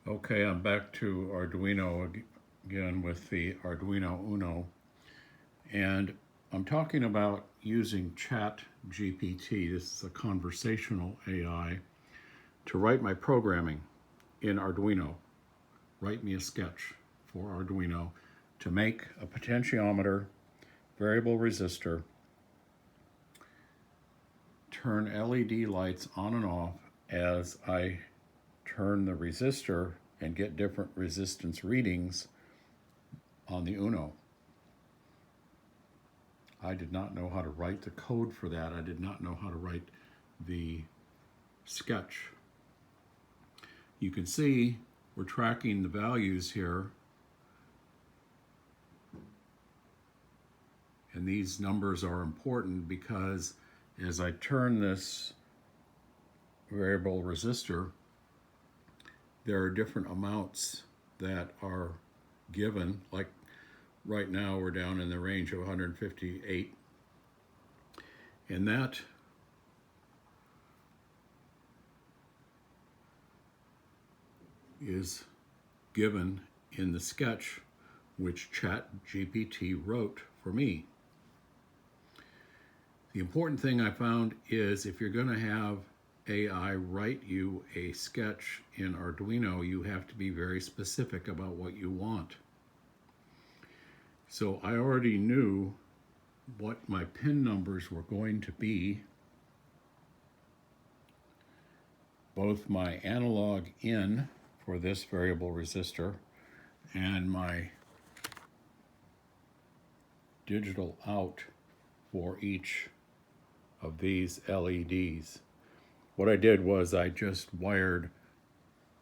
Okay, I'm back to Arduino again with the Arduino Uno, and I'm talking about using ChatGPT. This is a conversational AI to write my programming in Arduino. Write me a sketch for Arduino to make a potentiometer, variable resistor, turn LED lights on and off as I turn the resistor and get different resistance readings on the Uno. I did not know how to write the code for that. I did not know how to write the sketch. You can see we're tracking the values here, and these numbers are important because as I turn this variable resistor, there are different amounts that are given. Like right now we're down in the range of 158, and that is given in the sketch which ChatGPT wrote for me. The important thing I found is if you're going to have AI write you a sketch in Arduino, you have to be very specific about what you want. So I already knew what my pin numbers were going to be. Both my analog in for this variable resistor and my digital out for each of these LEDs. What I did was I just wired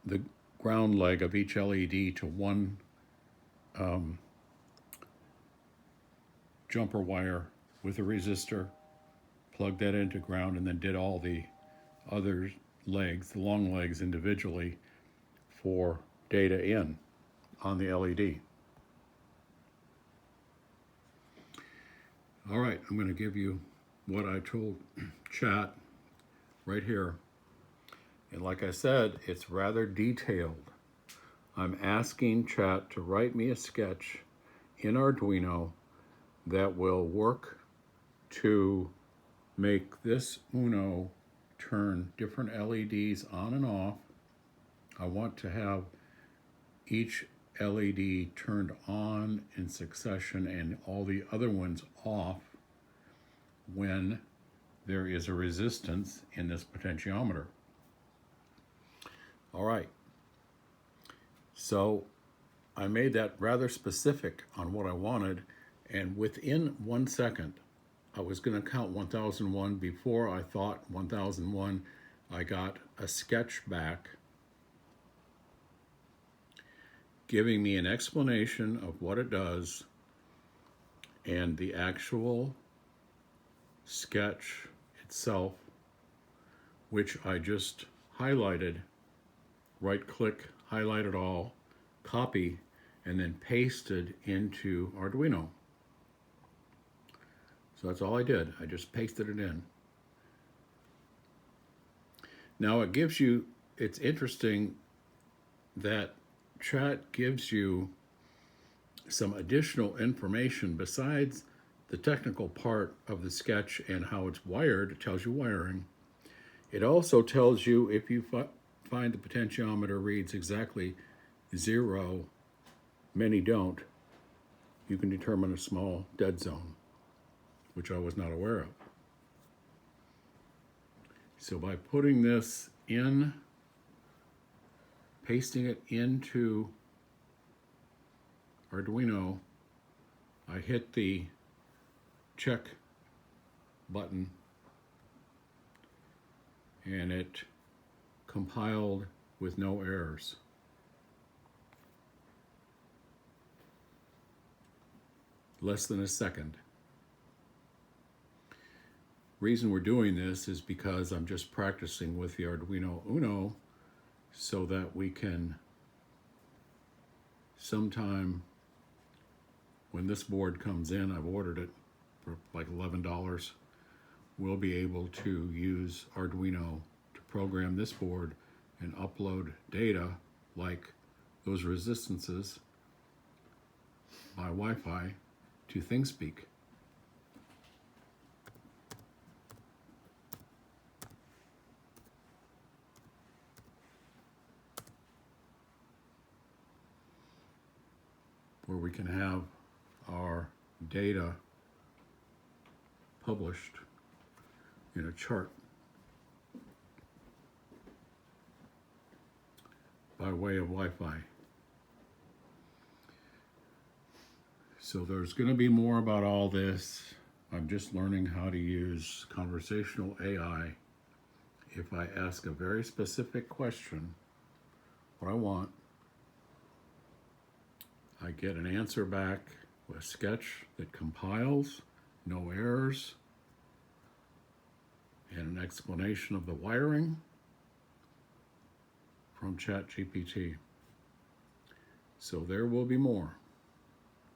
the ground leg of each LED to one jumper wire with a resistor, plugged that into ground, and then did all the other legs, the long legs, individually for data in on the LED. All right, I'm going to give you what I told Chat right here. And like I said, it's rather detailed. I'm asking Chat to write me a sketch in Arduino that will work to make this Uno turn different LEDs on and off. I want to have each LED turned on in succession and all the other ones off when there is a resistance in this potentiometer. All right, so I made that rather specific on what I wanted, and within 1 second, I was going to count 1001 before I thought 1001. I got a sketch back giving me an explanation of what it does and the actual sketch itself, which I just highlighted, right-click, highlight it all, copy, and then pasted into Arduino. So that's all I did. I just pasted it in. Now it gives you, it's interesting that Chat gives you some additional information besides the technical part of the sketch and how it's wired. It tells you wiring. It also tells you if you find the potentiometer reads exactly 0, many don't, you can determine a small dead zone, which I was not aware of. So by putting this in, pasting it into Arduino, I hit the check button and it compiled with no errors. Less than a second. Reason we're doing this is because I'm just practicing with the Arduino Uno so that we can sometime when this board comes in, I've ordered it for like $11, we'll be able to use Arduino to program this board and upload data like those resistances by Wi-Fi to ThingSpeak. Where we can have our data published in a chart by way of Wi-Fi. So there's going to be more about all this. I'm just learning how to use conversational AI. If I ask a very specific question, what I want, I get an answer back with a sketch that compiles, no errors, and an explanation of the wiring from ChatGPT. So there will be more.